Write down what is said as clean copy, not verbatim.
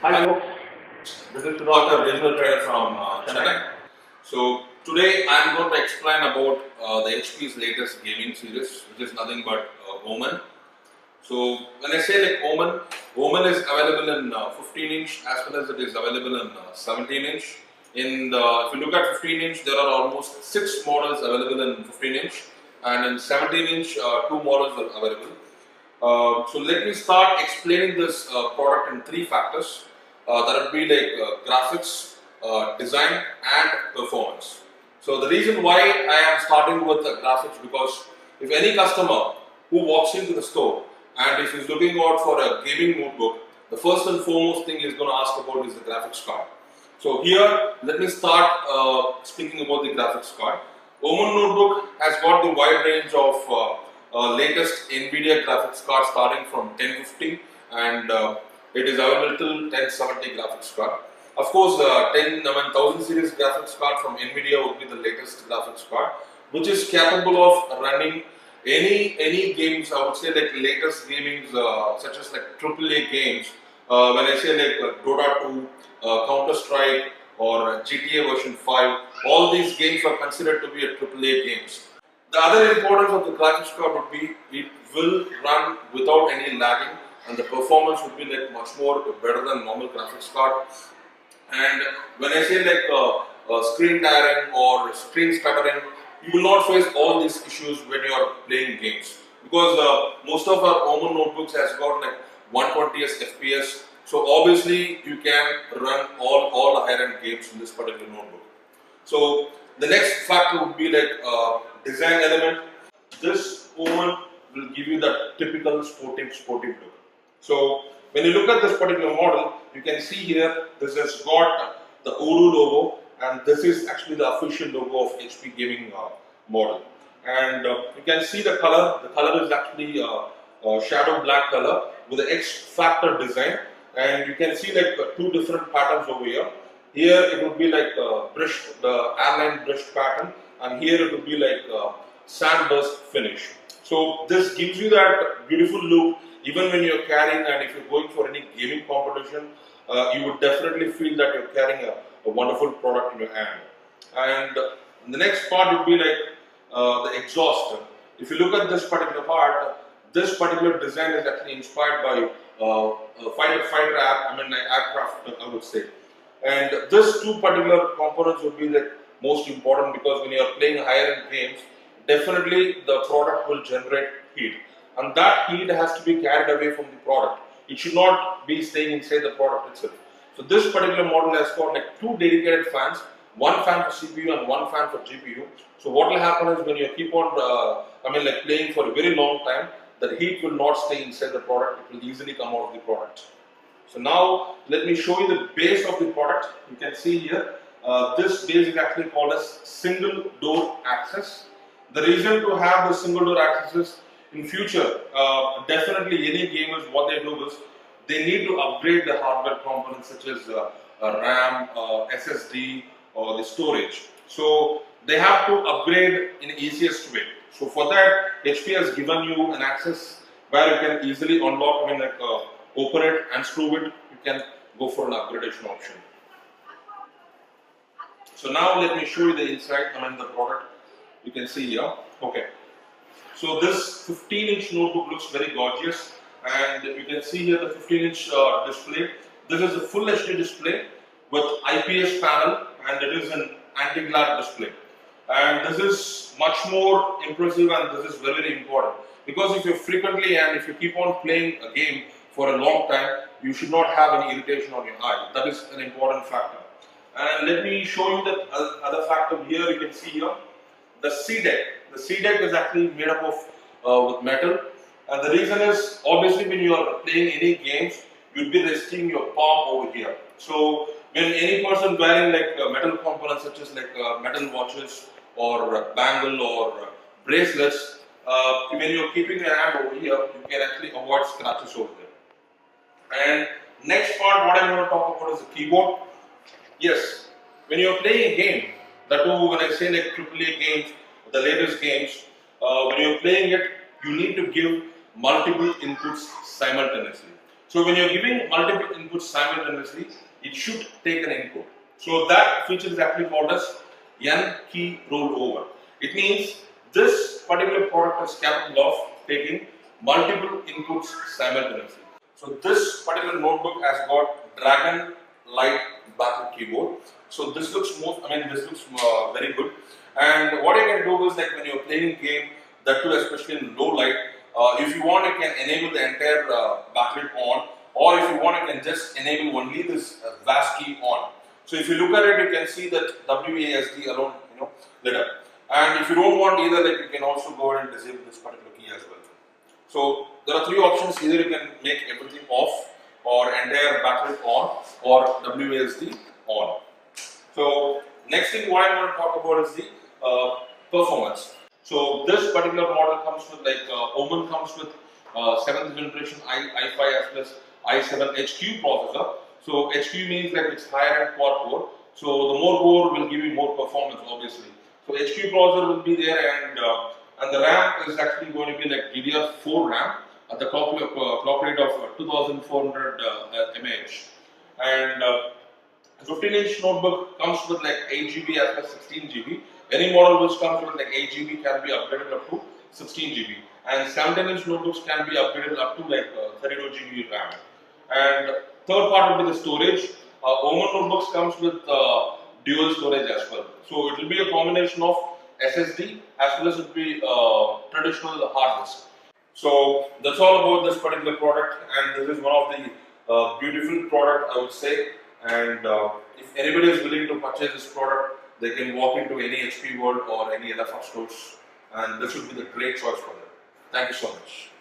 Hi folks, this is Dr. Regional Trader from Chennai. So today I am going to explain about the HP's latest gaming series, which is nothing but Omen. So when I say like Omen is available in 15 inch as well as it is available in 17 inch. If you look at 15 inch, there are almost 6 models available in 15 inch, and in 17 inch, 2 models are available. So let me start explaining this product in 3 factors. That would be like graphics, design and performance. So the reason why I am starting with graphics, because if any customer who walks into the store and if he's looking out for a gaming notebook, the first and foremost thing he's going to ask about is the graphics card. So here, let me start speaking about the graphics card. Omen notebook has got the wide range of latest NVIDIA graphics card starting from 1050, and it is available till 1070 graphics card. Of course, 1000 series graphics card from NVIDIA would be the latest graphics card, which is capable of running any games. I would say like latest gamings such as like AAA games. When I say like Dota 2, Counter Strike, or GTA version 5, all these games are considered to be a AAA games. The other importance of the graphics card would be it will run without any lagging, and the performance would be like much more better than normal graphics card. And when I say like screen tearing or screen stuttering, you will not face all these issues when you are playing games, because most of our Omen notebooks has got like 120 FPS. So obviously you can run all the higher-end games in this particular notebook. So the next factor would be like design element. This Omen will give you the typical sportive look. So when you look at this particular model, you can see here this has got the Odoo logo, and this is actually the official logo of HP gaming model. And you can see the color. The color is actually shadow black color with the X Factor design, and you can see like 2 different patterns over here. Here it would be like the airline brushed pattern, and here it would be like sandburst finish. So this gives you that beautiful look even when you're carrying, and if you're going for any gaming competition, you would definitely feel that you're carrying a wonderful product in your hand. And the next part would be like the exhaust. If you look at this particular part, this particular design is actually inspired by aircraft, I would say. And this 2 particular components would be the most important, because when you are playing higher end games, definitely the product will generate heat, and that heat has to be carried away from the product. It should not be staying inside the product itself. So this particular model has got like 2 dedicated fans, 1 fan for CPU and 1 fan for GPU. So what will happen is when you keep on playing for a very long time, the heat will not stay inside the product, it will easily come out of the product. So now let me show you the base of the product. You can see here, this base is actually called as single door access. The reason to have the single door access is in future, definitely any gamers, what they do is they need to upgrade the hardware components such as RAM, SSD or the storage. So they have to upgrade in the easiest way. So for that, HP has given you an access where you can easily unlock, open it, unscrew it, you can go for an upgradation option. So now let me show you the inside, the product. You can see here. Okay. So this 15-inch notebook looks very gorgeous, and you can see here the 15-inch display. This is a full HD display with IPS panel, and it is an anti-glare display. And this is much more impressive, and this is very, very important, because if you frequently and if you keep on playing a game for a long time, you should not have any irritation on your eye. That is an important factor. And let me show you the other factor here. You can see here the C deck. The C deck is actually made up of with metal, and the reason is obviously when you are playing any games, you'll be resting your palm over here. So when any person wearing like metal components such as like metal watches or bangle or bracelets, when you're keeping your hand over here, you can actually avoid scratches over there. And next part, what I'm going to talk about is the keyboard. Yes, when you're playing a game, that too when I say like AAA games, the latest games, when you're playing it, you need to give multiple inputs simultaneously. So when you're giving multiple inputs simultaneously, it should take an input. So that feature is actually called as N key rollover. It means this particular product is capable of taking multiple inputs simultaneously. So this particular notebook has got Dragon Light backlit keyboard. So this looks very good. And what you can do is, like, when you're playing game, that too especially in low light, if you want, you can enable the entire backlit on, or if you want, you can just enable only this VAS key on. So if you look at it, you can see that WASD alone, lit up. And if you don't want either, like, you can also go ahead and disable this particular key as well. So there are three options: either you can make everything off, or entire backlit on, or WASD on. So next thing what I'm going to talk about is the performance. So this particular model comes with, like, Omen comes with 7th generation i5 as plus i7 HQ processor. So HQ means like it's higher end quad core. So the more core will give you more performance, obviously. So HQ processor will be there, and the RAM is actually going to be like DDR4 RAM at the clock rate of 2400 mAh. And 15-inch notebook comes with like 8 GB as well as 16 GB. Any model which comes with like 8 GB can be upgraded up to 16 GB. And 17-inch notebooks can be upgraded up to like 32 GB RAM. And third part will be the storage. Omen notebooks comes with dual storage as well. So it will be a combination of SSD as well as it will be traditional hard disk. So that's all about this particular product, and this is one of the beautiful product, I would say. And if anybody is willing to purchase this product, they can walk into any HP World or any LFR stores, and this would be the great choice for them. Thank you so much.